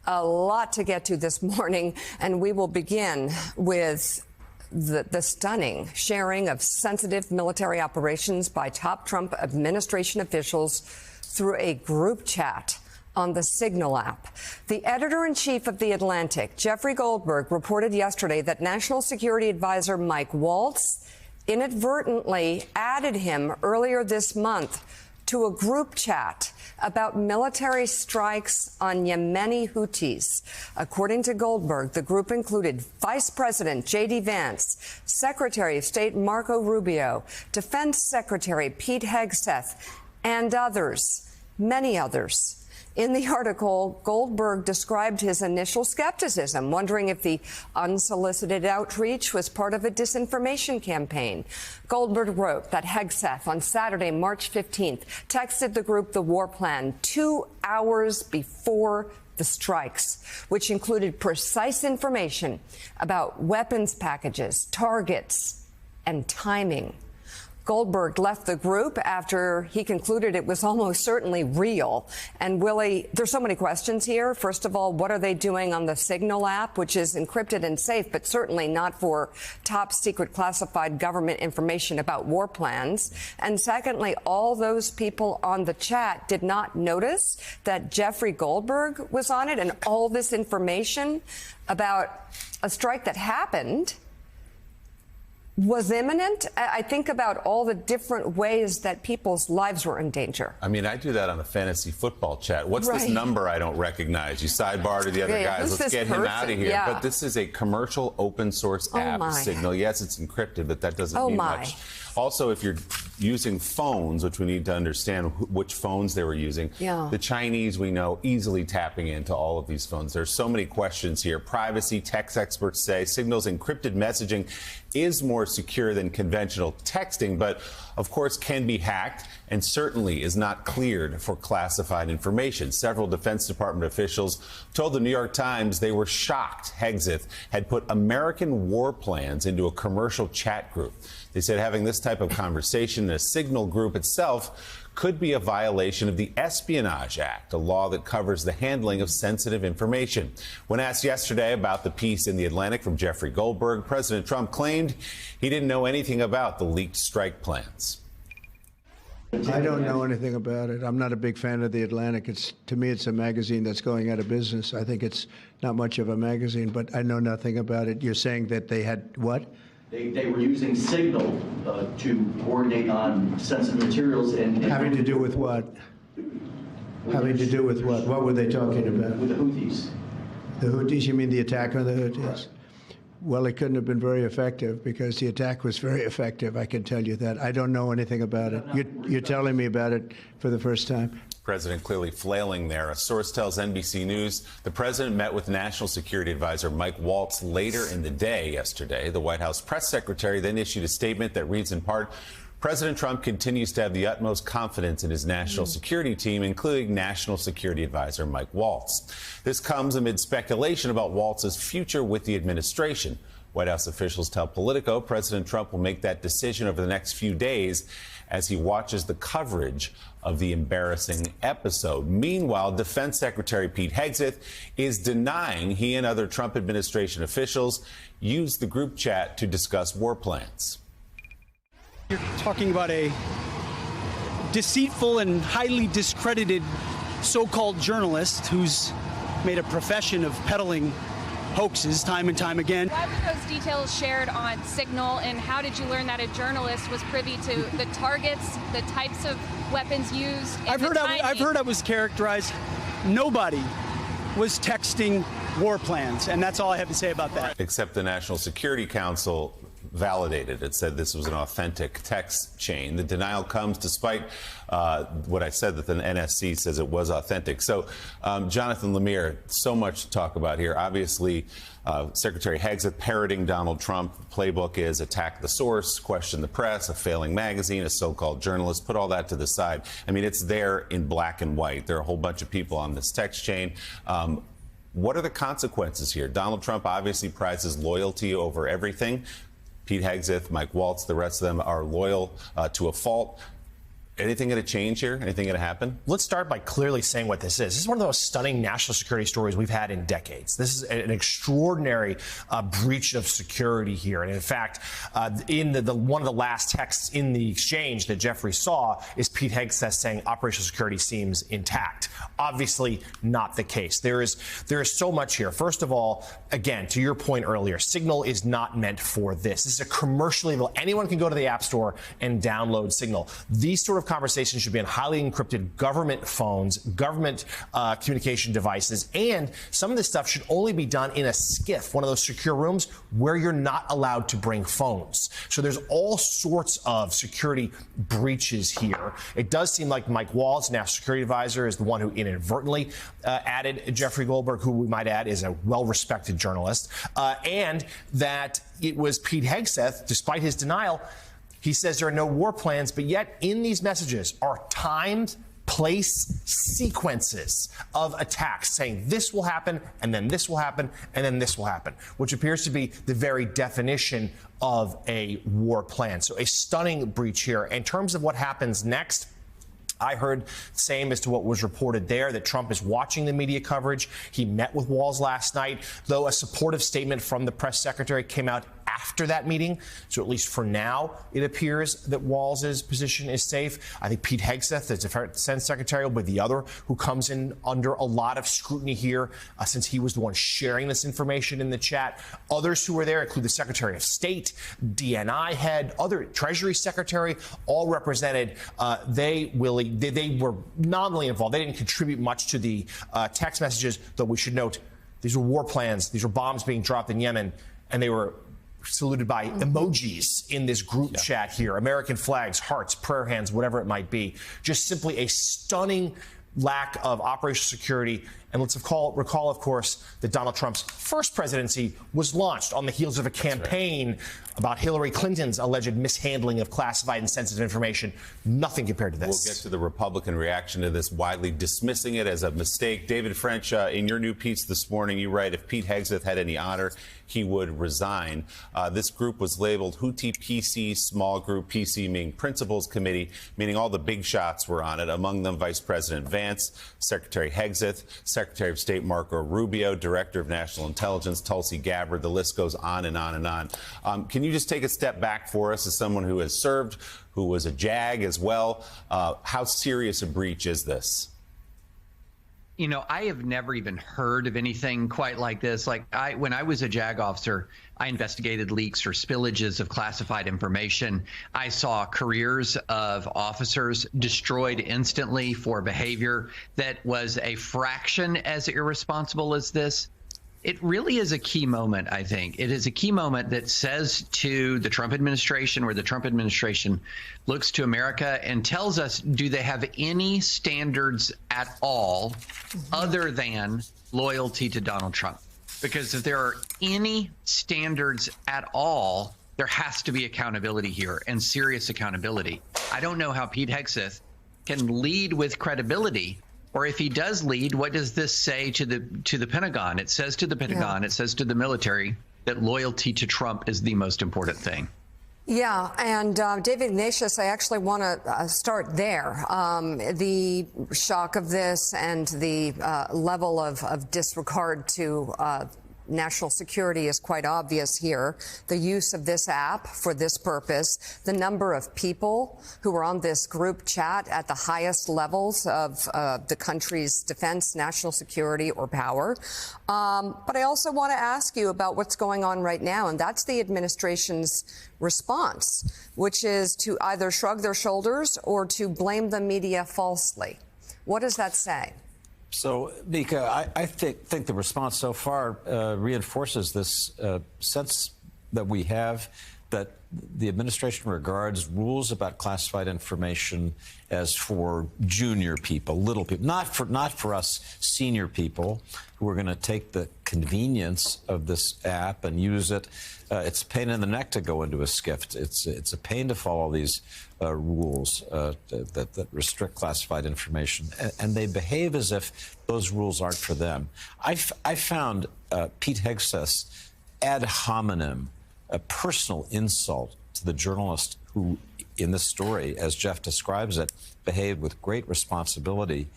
A lot to get to this morning, and we will begin with the stunning sharing of sensitive military operations by top Trump administration officials through a group chat on the Signal app. The editor-in-chief of The Atlantic, Jeffrey Goldberg, reported yesterday that National Security Advisor Mike Waltz inadvertently added him earlier this month to a group chat about military strikes on Yemeni Houthis. According to Goldberg, the group included Vice President J.D. Vance, Secretary of State Marco Rubio, Defense Secretary Pete Hegseth, and others, many others. In the article, Goldberg described his initial skepticism, wondering if the unsolicited outreach was part of a disinformation campaign. Goldberg wrote that Hegseth on Saturday, March 15th, texted the group the war plan 2 hours before the strikes, which included precise information about weapons packages, targets, and timing. Goldberg left the group after he concluded it was almost certainly real. And Willie, there's so many questions here. First of all, what are they doing on the Signal app, which is encrypted and safe, but certainly not for top secret classified government information about war plans? And secondly, all those people on the chat did not notice that Jeffrey Goldberg was on it, and all this information about a strike that happened was imminent. I think about all the different ways that people's lives were in danger. I mean, I do that on a fantasy football chat. What's this number I don't recognize? You sidebar to the other guys. Let's get him out of here. Yeah. But this is a commercial open source app, Signal. Yes, it's encrypted, but that doesn't mean much. Also, if you're using phones, which we need to understand which phones they were using, the Chinese, we know, easily tapping into all of these phones. There's so many questions here. Privacy, tech experts say Signal's encrypted messaging is more secure than conventional texting, but of course can be hacked and certainly is not cleared for classified information. Several Defense Department officials told the New York Times they were shocked Hegseth had put American war plans into a commercial chat group. They said having this type of conversation in a Signal group itself could be a violation of the Espionage Act, a law that covers the handling of sensitive information. When asked yesterday about the piece in The Atlantic from Jeffrey Goldberg, President Trump claimed he didn't know anything about the leaked strike plans. I don't know anything about it. I'm not a big fan of The Atlantic. To me, it's a magazine that's going out of business. I think it's not much of a magazine, but I know nothing about it. You're saying that they had what? They were using Signal to coordinate on sensitive materials and having to do with what? Having to do with what? What were they talking about? With the Houthis. The Houthis? You mean the attack on the Houthis? Right. Well, it couldn't have been very effective because the attack was very effective. I can tell you that. I don't know anything about it. You're telling me about it for the first time. President clearly flailing there. A source tells NBC News the president met with National Security Advisor Mike Waltz later in the day yesterday. The White House press secretary then issued a statement that reads in part, President Trump continues to have the utmost confidence in his national security team, including National Security Advisor Mike Waltz. This comes amid speculation about Waltz's future with the administration. White House officials tell Politico President Trump will make that decision over the next few days as he watches the coverage of the embarrassing episode. Meanwhile, Defense Secretary Pete Hegseth is denying he and other Trump administration officials used the group chat to discuss war plans. You're talking about a deceitful and highly discredited so-called journalist who's made a profession of peddling hoaxes time and time again. Why were those details shared on Signal, and how did you learn that a journalist was privy to the targets, the types of weapons used? I've heard I was characterized. Nobody was texting war plans, and that's all I have to say about that. Except the National Security Council validated it, said this was an authentic text chain. The denial comes despite what I said, that the NSC says it was authentic. So, Jonathan Lemire, so much to talk about here. Obviously, Secretary Hegseth parroting Donald Trump. Playbook is attack the source, question the press, a failing magazine, a so-called journalist. Put all that to the side. I mean, it's there in black and white. There are a whole bunch of people on this text chain. What are the consequences here? Donald Trump obviously prizes loyalty over everything. Pete Hegseth, Mike Waltz, the rest of them are loyal to a fault. Anything going to change here? Anything going to happen? Let's start by clearly saying what this is. This is one of the most stunning national security stories we've had in decades. This is an extraordinary breach of security here. And in fact, in one of the last texts in the exchange that Jeffrey saw is Pete Hegseth saying operational security seems intact. Obviously not the case. There is so much here. First of all, again, to your point earlier, Signal is not meant for this. This is a commercially available. Anyone can go to the App Store and download Signal. These sort of conversations should be on highly encrypted government phones, government communication devices, and some of this stuff should only be done in a SCIF, one of those secure rooms where you're not allowed to bring phones. So there's all sorts of security breaches here. It does seem like Mike Waltz, National Security Advisor, is the one who inadvertently added Jeffrey Goldberg, who we might add is a well-respected journalist, and that it was Pete Hegseth, despite his denial. He says there are no war plans, but yet in these messages are timed place sequences of attacks saying this will happen, and then this will happen, and then this will happen, which appears to be the very definition of a war plan. So a stunning breach here. In terms of what happens next, I heard same as to what was reported there, that Trump is watching the media coverage. He met with Walz last night, though a supportive statement from the press secretary came out after that meeting. So at least for now, it appears that Walz's position is safe. I think Pete Hegseth, the Defense Secretary, will be the other who comes in under a lot of scrutiny here, since he was the one sharing this information in the chat. Others who were there include the Secretary of State, DNI head, other Treasury Secretary, all represented. They were nominally involved. They didn't contribute much to the text messages, though we should note these were war plans. These were bombs being dropped in Yemen, and they were saluted by emojis in this group chat here. American flags, hearts, prayer hands, whatever it might be. Just simply a stunning lack of operational security. And let's recall, of course, that Donald Trump's first presidency was launched on the heels of a campaign about Hillary Clinton's alleged mishandling of classified and sensitive information. Nothing compared to this. We'll get to the Republican reaction to this, widely dismissing it as a mistake. David French, in your new piece this morning, you write, if Pete Hegseth had any honor, he would resign. This group was labeled Houthi PC Small Group, PC meaning Principals Committee, meaning all the big shots were on it, among them Vice President Vance, Secretary Hegseth, Secretary of State Marco Rubio, Director of National Intelligence Tulsi Gabbard. The list goes on and on and on. Can you just take a step back for us as someone who has served, who was a JAG as well? How serious a breach is this? You know, I have never even heard of anything quite like this. Like, when I was a JAG officer, I investigated leaks or spillages of classified information. I saw careers of officers destroyed instantly for behavior that was a fraction as irresponsible as this. It really is a key moment, I think. It is a key moment that says to the Trump administration, where the Trump administration looks to America and tells us, do they have any standards at all other than loyalty to Donald Trump? Because if there are any standards at all, there has to be accountability here, and serious accountability. I don't know how Pete Hegseth can lead with credibility. Or if he does lead, what does this say to the Pentagon? It says to the Pentagon, it says to the military that loyalty to Trump is the most important thing. Yeah, and David Ignatius, I actually want to start there. The shock of this and the level of disregard to national security is quite obvious here. The use of this app for this purpose, the number of people who were on this group chat at the highest levels of the country's defense, national security, or power. But I also want to ask you about what's going on right now, and that's the administration's response, which is to either shrug their shoulders or to blame the media falsely. What does that say? So, Mika, I think the response so far reinforces this sense that we have that the administration regards rules about classified information as for junior people, little people, not for us senior people who are going to take the convenience of this app and use it. It's a pain in the neck to go into a SCIF. It's a pain to follow these rules that restrict classified information, and they behave as if those rules aren't for them. I found Pete Hegseth's ad hominem a personal insult to the journalist who in this story, as Jeff describes it, behaved with great responsibility.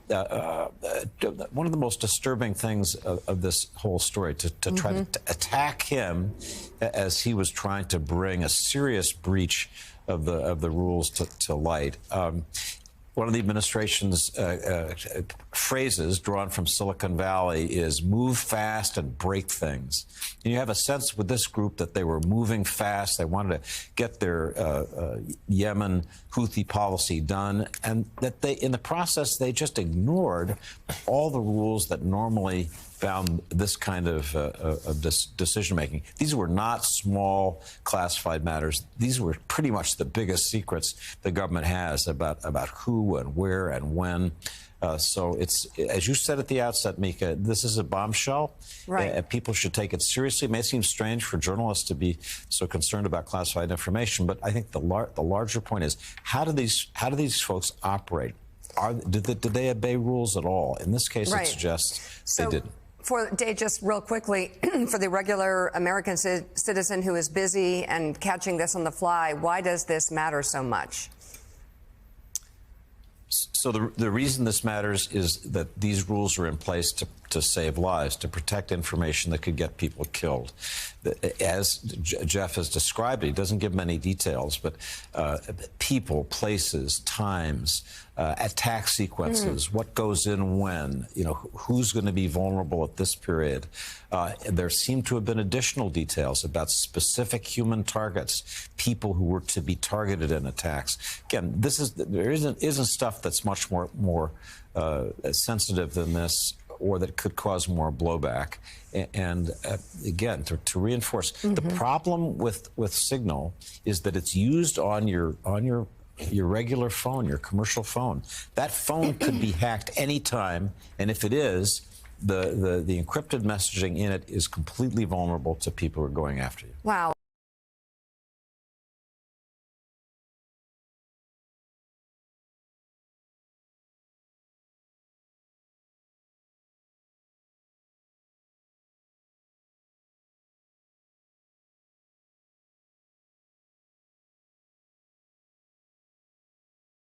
One of the most disturbing things of this whole story, to try to attack him as he was trying to bring a serious breach of the rules to light. One of the administration's phrases drawn from Silicon Valley is move fast and break things. And you have a sense with this group that they were moving fast. They wanted to get their Yemen Houthi policy done, and that in the process, they just ignored all the rules that normally found this kind of decision-making. These were not small classified matters. These were pretty much the biggest secrets the government has about who and where and when. So it's, as you said at the outset, Mika, this is a bombshell. Right. People should take it seriously. It may seem strange for journalists to be so concerned about classified information, but I think the larger point is, how do these folks operate? Did they obey rules at all? In this case, it suggests they didn't. For Dave, just real quickly, for the regular American citizen who is busy and catching this on the fly, why does this matter so much? So the reason this matters is that these rules are in place to save lives, to protect information that could get people killed. As Jeff has described it, he doesn't give many details, but people, places, times, attack sequences, what goes in when, who's going to be vulnerable at this period. There seem to have been additional details about specific human targets, people who were to be targeted in attacks. Again, there isn't stuff that's much more sensitive than this, or that could cause more blowback. And again, to reinforce, the problem with Signal is that it's used on your regular phone, your commercial phone. That phone could be hacked anytime, and if it is, the encrypted messaging in it is completely vulnerable to people who are going after you. Wow.